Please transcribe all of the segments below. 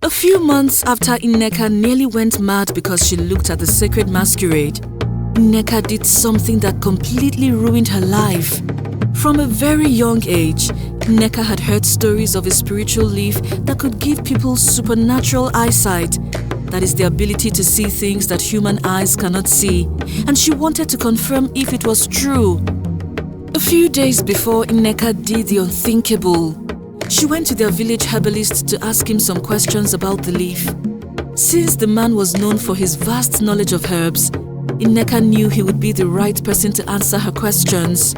A few months after Nneka nearly went mad because she looked at the sacred masquerade, Nneka did something that completely ruined her life. From a very young age, Nneka had heard stories of a spiritual leaf that could give people supernatural eyesight, that is the ability to see things that human eyes cannot see, and she wanted to confirm if it was true. A few days before Nneka did the unthinkable, she went to their village herbalist to ask him some questions about the leaf. Since the man was known for his vast knowledge of herbs, Nneka knew he would be the right person to answer her questions.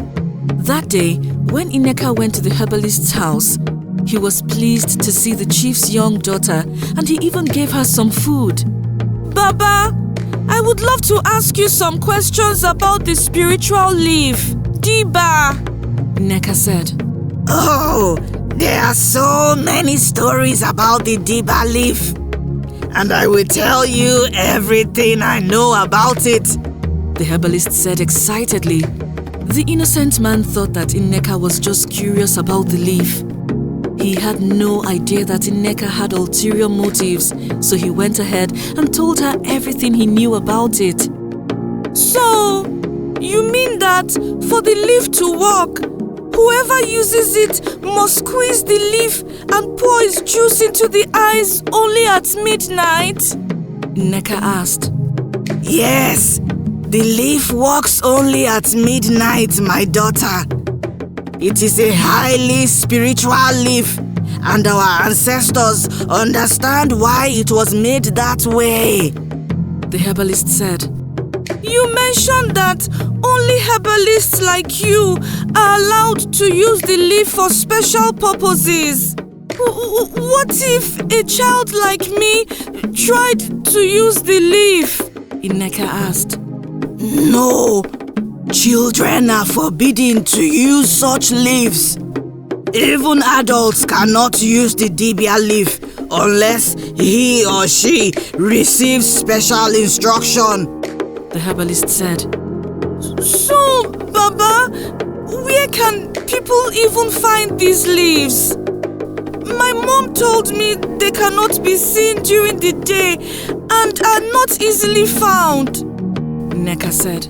That day, when Nneka went to the herbalist's house, he was pleased to see the chief's young daughter, and he even gave her some food. Baba, I would love to ask you some questions about the spiritual leaf, Diba, Nneka said. Oh, there are so many stories about the Diba leaf, and I will tell you everything I know about it, the herbalist said excitedly. The innocent man thought that Nneka was just curious about the leaf. He had no idea that Nneka had ulterior motives, so he went ahead and told her everything he knew about it. So, you mean that for the leaf to work, whoever uses it must squeeze the leaf and pour its juice into the eyes only at midnight? Nneka asked. Yes, the leaf works only at midnight, my daughter. It is a highly spiritual leaf, and our ancestors understand why it was made that way, the herbalist said. You mentioned that only herbalists like you are allowed to use the leaf for special purposes. What if a child like me tried to use the leaf? Nneka asked. No, children are forbidden to use such leaves. Even adults cannot use the Dibia leaf unless he or she receives special instruction, the herbalist said. So, Baba, where can people even find these leaves? My mom told me they cannot be seen during the day and are not easily found, Nneka said.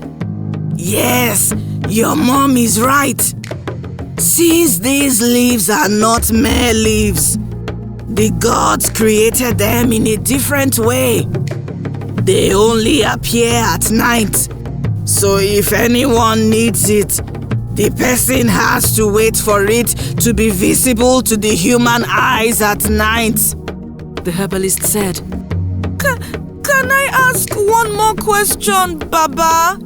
Yes, your mom is right. Since these leaves are not mere leaves, the gods created them in a different way. They only appear at night. So if anyone needs it, the person has to wait for it to be visible to the human eyes at night, the herbalist said. Can I ask one more question, Baba?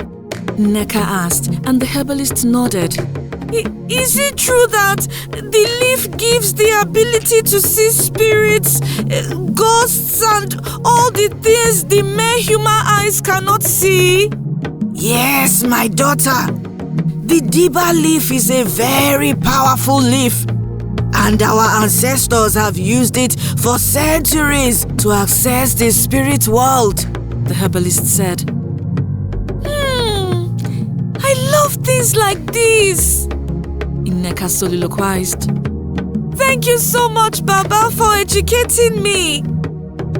Nneka asked, and the herbalist nodded. Is it true that the leaf gives the ability to see spirits, ghosts, and all the things the mere human eyes cannot see? Yes, my daughter. The Diba leaf is a very powerful leaf, and our ancestors have used it for centuries to access the spirit world, the herbalist said. I love things like this, Nneka soliloquized. Thank you so much, Baba, for educating me.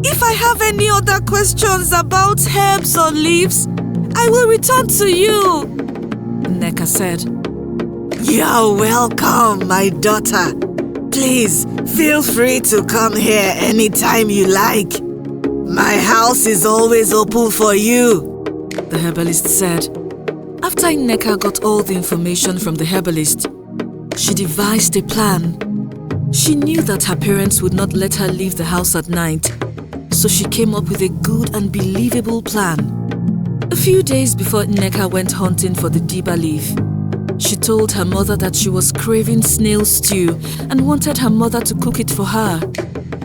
If I have any other questions about herbs or leaves, I will return to you, Nneka said. You're welcome, my daughter. Please, feel free to come here anytime you like. My house is always open for you, the herbalist said. After Nneka got all the information from the herbalist, she devised a plan. She knew that her parents would not let her leave the house at night, so she came up with a good and believable plan. A few days before Nneka went hunting for the Diba leaf, she told her mother that she was craving snail stew and wanted her mother to cook it for her.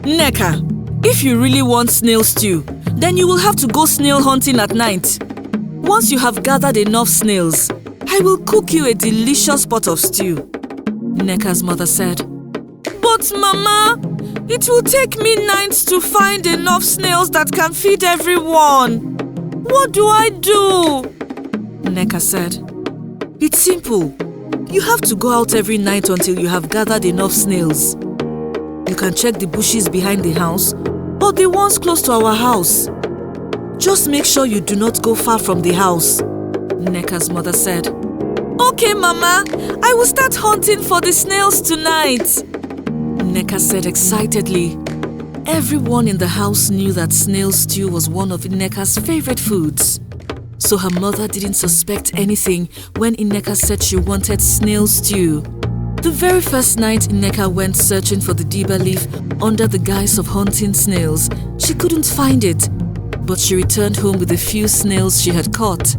Nneka, if you really want snail stew, then you will have to go snail hunting at night. Once you have gathered enough snails, I will cook you a delicious pot of stew, Nneka's mother said. But Mama, it will take me nights to find enough snails that can feed everyone. What do I do? Nneka said. It's simple. You have to go out every night until you have gathered enough snails. You can check the bushes behind the house, but the ones close to our house. Just make sure you do not go far from the house, Nneka's mother said. Okay, Mama, I will start hunting for the snails tonight, Nneka said excitedly. Everyone in the house knew that snail stew was one of Nneka's favorite foods. So her mother didn't suspect anything when Nneka said she wanted snail stew. The very first night Nneka went searching for the diba leaf under the guise of hunting snails, she couldn't find it, but she returned home with a few snails she had caught.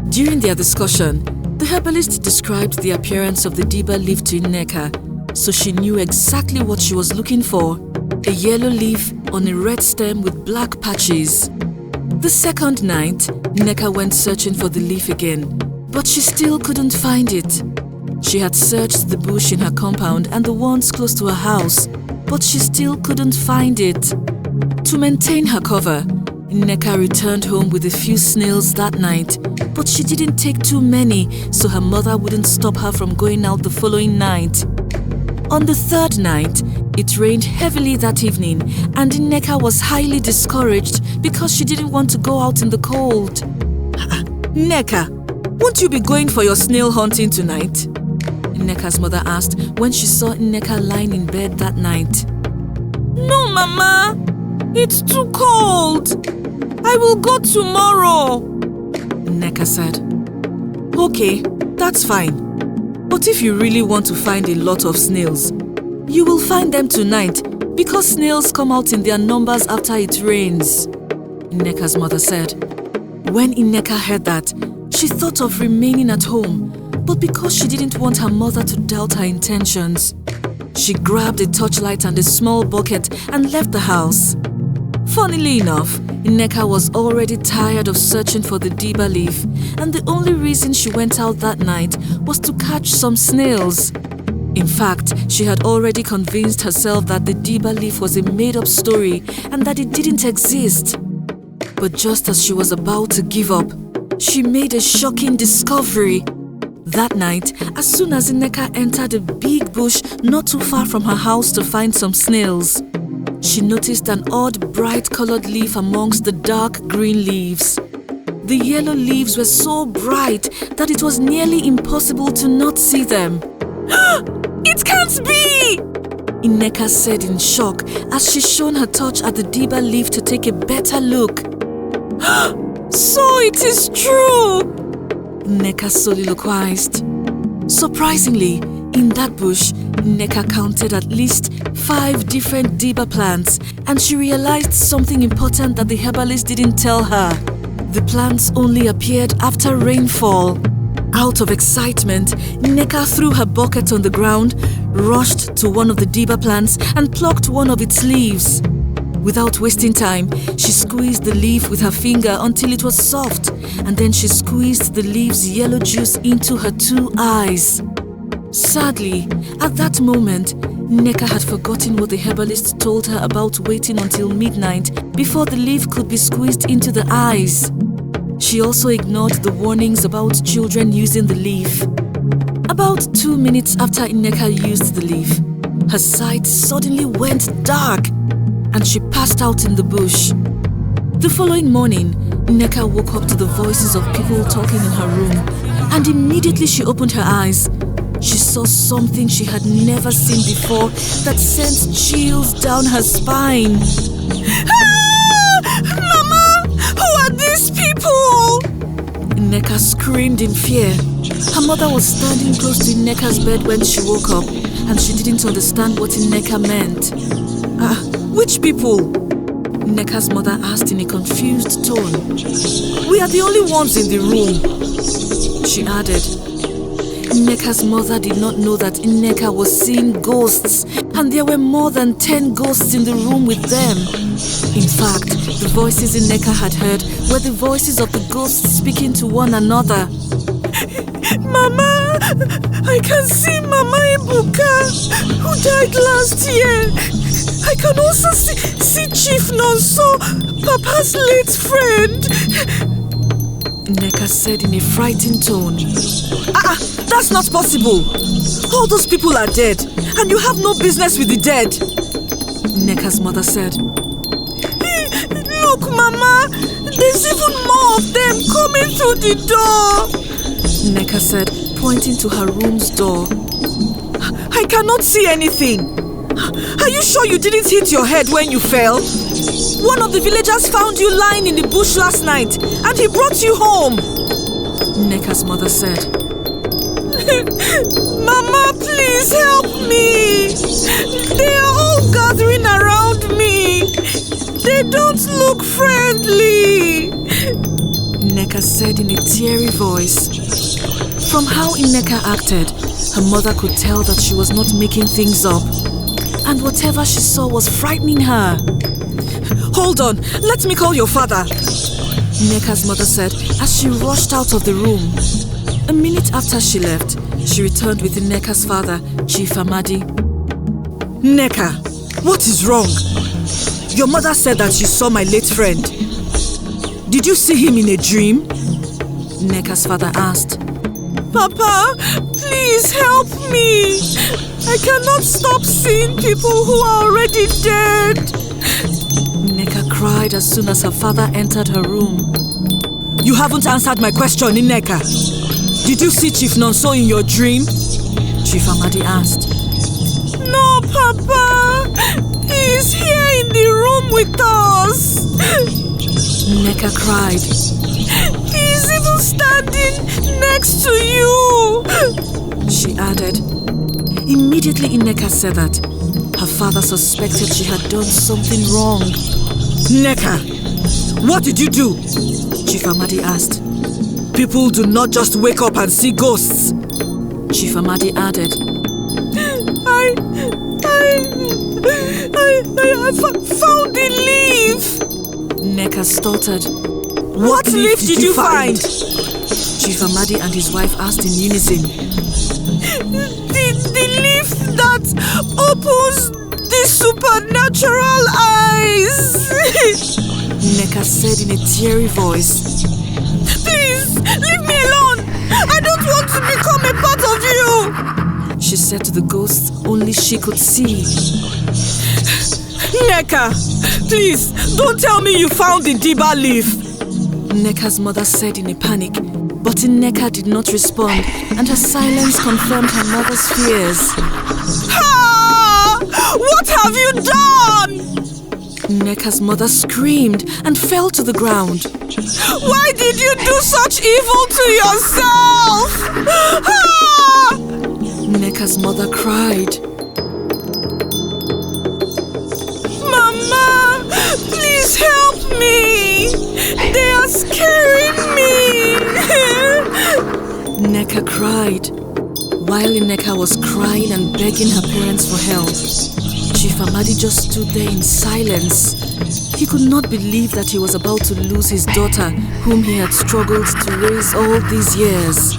During their discussion, the herbalist described the appearance of the diba leaf to Nneka, so she knew exactly what she was looking for: a yellow leaf on a red stem with black patches. The second night, Nneka went searching for the leaf again, but she still couldn't find it. She had searched the bush in her compound and the ones close to her house, but she still couldn't find it. To maintain her cover, Nneka returned home with a few snails that night, but she didn't take too many so her mother wouldn't stop her from going out the following night. On the third night, it rained heavily that evening and Nneka was highly discouraged because she didn't want to go out in the cold. Nneka, won't you be going for your snail hunting tonight? Nneka's mother asked when she saw Nneka lying in bed that night. No, Mama, it's too cold. I will go tomorrow, Nneka said. Okay, that's fine. But if you really want to find a lot of snails, you will find them tonight because snails come out in their numbers after it rains, Nneka's mother said. When Nneka heard that, she thought of remaining at home, but because she didn't want her mother to doubt her intentions, she grabbed a torchlight and a small bucket and left the house. Funnily enough, Nneka was already tired of searching for the diba leaf, and the only reason she went out that night was to catch some snails. In fact, she had already convinced herself that the diba leaf was a made-up story and that it didn't exist. But just as she was about to give up, she made a shocking discovery. That night, as soon as Nneka entered a big bush not too far from her house to find some snails, she noticed an odd bright-colored leaf amongst the dark green leaves. The yellow leaves were so bright that it was nearly impossible to not see them. It can't be! Nneka said in shock as she shone her torch at the diba leaf to take a better look. So it is true! Nneka soliloquized. Surprisingly, in that bush, Nneka counted at least 5 different diba plants, and she realized something important that the herbalist didn't tell her. The plants only appeared after rainfall. Out of excitement, Nneka threw her bucket on the ground, rushed to one of the diba plants and plucked one of its leaves. Without wasting time, she squeezed the leaf with her finger until it was soft, and then she squeezed the leaf's yellow juice into her 2 eyes. Sadly, at that moment, Nneka had forgotten what the herbalist told her about waiting until midnight before the leaf could be squeezed into the eyes. She also ignored the warnings about children using the leaf. About 2 minutes after Nneka used the leaf, her sight suddenly went dark and she passed out in the bush. The following morning, Nneka woke up to the voices of people talking in her room, and immediately she opened her eyes. She saw something she had never seen before that sent chills down her spine. Ah! Mama! Who are these people? Nneka screamed in fear. Her mother was standing close to Nneka's bed when she woke up, and she didn't understand what Nneka meant. Which people? Nneka's mother asked in a confused tone. We are the only ones in the room, she added. Nneka's mother did not know that Nneka was seeing ghosts, and there were more than 10 ghosts in the room with them. In fact, the voices Nneka had heard were the voices of the ghosts speaking to one another. Mama, I can see Mama Ebuka, who died last year. I can also see Chief Nonso, Papa's late friend. Nneka said in a frightened tone. That's not possible. All those people are dead, and you have no business with the dead, Nneka's mother said. Look, Mama! There's even more of them coming through the door! Nneka said, pointing to her room's door. I cannot see anything. Are you sure you didn't hit your head when you fell? One of the villagers found you lying in the bush last night and he brought you home. Nneka's mother said. Mama, please help me. They are all gathering around me. They don't look friendly. Nneka said in a teary voice. From how Nneka acted, her mother could tell that she was not making things up. And whatever she saw was frightening her. Hold on, let me call your father. Nneka's mother said as she rushed out of the room. A minute after she left, she returned with Nneka's father, Chief Amadi. Nneka, what is wrong? Your mother said that she saw my late friend. Did you see him in a dream? Nneka's father asked. Papa, please help me. I cannot stop seeing people who are already dead. Nneka cried as soon as her father entered her room. You haven't answered my question, Nneka. Did you see Chief Nonso in your dream? Chief Amadi asked. No, Papa. He is here in the room with us. Nneka cried. He is even standing next to you. She added. Immediately Nneka said that her father suspected she had done something wrong. Nneka, what did you do? Chief Amadi asked. People do not just wake up and see ghosts. Chief Amadi added. I found a leaf. Nneka stuttered. What leaf did you find? Chief Amadi and his wife asked in unison. The leaf that opens the supernatural eyes. Nneka said in a teary voice. Please, leave me alone. I don't want to become a part of you. She said to the ghosts only she could see. Nneka, please, don't tell me you found the Diba leaf. Nneka's mother said in a panic, but Nneka did not respond, and her silence confirmed her mother's fears. Ah! What have you done? Nneka's mother screamed and fell to the ground. Why did you do such evil to yourself? Ah! Nneka's mother cried. Mama, please help me. They are scaring me. Nneka cried. While Nneka was crying and begging her parents for help, Chief Amadi just stood there in silence. He could not believe that he was about to lose his daughter, whom he had struggled to raise all these years.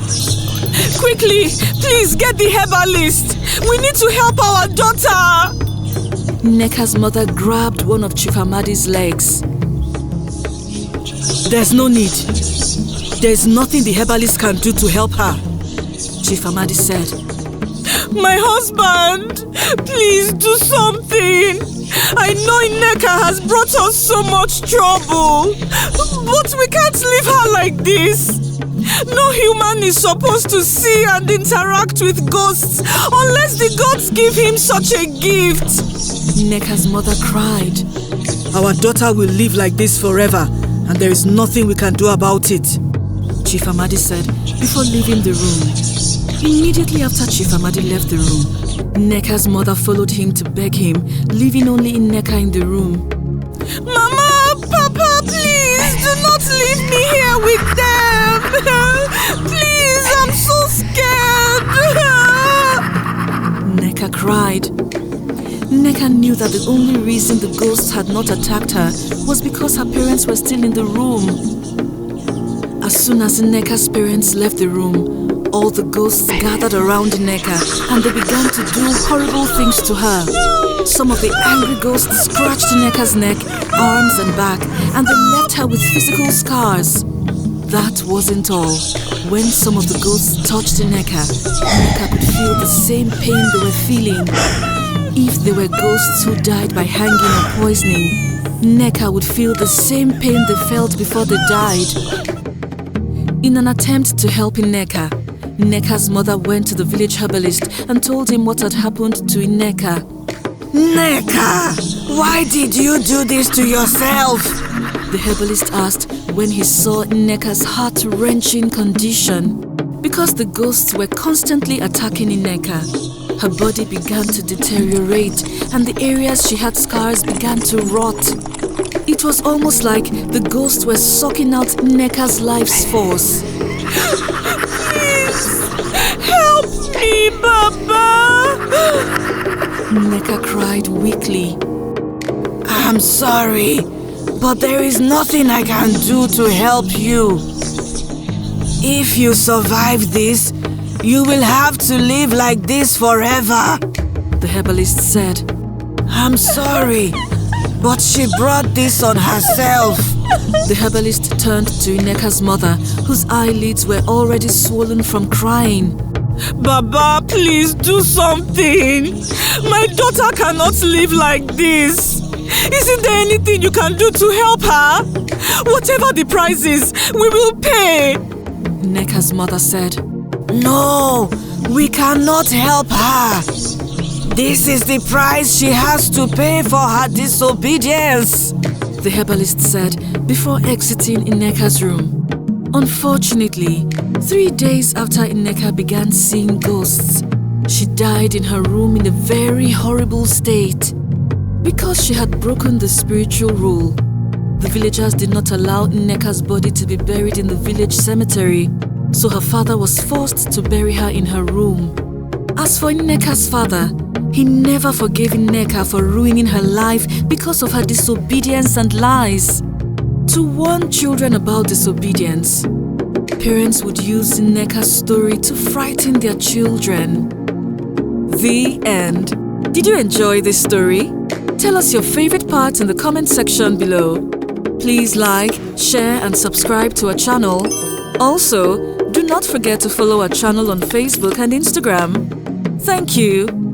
Quickly, please get the herbalist. We need to help our daughter. Nneka's mother grabbed one of Chief Amadi's legs. There's no need. There's nothing the herbalist can do to help her. Chief Amadi said. My husband, please do something. I know Nneka has brought us so much trouble, but we can't leave her like this. No human is supposed to see and interact with ghosts unless the gods give him such a gift. Nneka's mother cried. Our daughter will live like this forever, and there is nothing we can do about it. Chief Amadi said before leaving the room. Immediately after Chief Amadi left the room, Nneka's mother followed him to beg him, leaving only Nneka in the room. Mama, Papa, please do not leave me here with them. Please, I'm so scared. Nneka cried. Nneka knew that the only reason the ghosts had not attacked her was because her parents were still in the room. As soon as Nneka's parents left the room, all the ghosts gathered around Nneka and they began to do horrible things to her. Some of the angry ghosts scratched Nneka's neck, arms and back, and they left her with physical scars. That wasn't all. When some of the ghosts touched Nneka, Nneka could feel the same pain they were feeling. If they were ghosts who died by hanging or poisoning, Nneka would feel the same pain they felt before they died. In an attempt to help Nneka, Nneka's mother went to the village herbalist and told him what had happened to Nneka. Nneka, why did you do this to yourself? The herbalist asked when he saw Nneka's heart-wrenching condition. Because the ghosts were constantly attacking Nneka, her body began to deteriorate and the areas she had scars began to rot. It was almost like the ghosts were sucking out Nneka's life's force. Please, help me, Baba! Nneka cried weakly. I'm sorry, but there is nothing I can do to help you. If you survive this, you will have to live like this forever. The herbalist said. I'm sorry, but she brought this on herself. The herbalist turned to Nneka's mother, whose eyelids were already swollen from crying. Baba, please do something. My daughter cannot live like this. Isn't there anything you can do to help her? Whatever the price is, we will pay. Nneka's mother said. No, we cannot help her. This is the price she has to pay for her disobedience, the herbalist said before exiting Nneka's room. Unfortunately, 3 days after Nneka began seeing ghosts, she died in her room in a very horrible state. Because she had broken the spiritual rule, the villagers did not allow Nneka's body to be buried in the village cemetery, so her father was forced to bury her in her room. As for Nneka's father, he never forgave Nneka for ruining her life because of her disobedience and lies. To warn children about disobedience, parents would use Nneka's story to frighten their children. The end. Did you enjoy this story? Tell us your favorite part in the comment section below. Please like, share and subscribe to our channel. Also, do not forget to follow our channel on Facebook and Instagram. Thank you.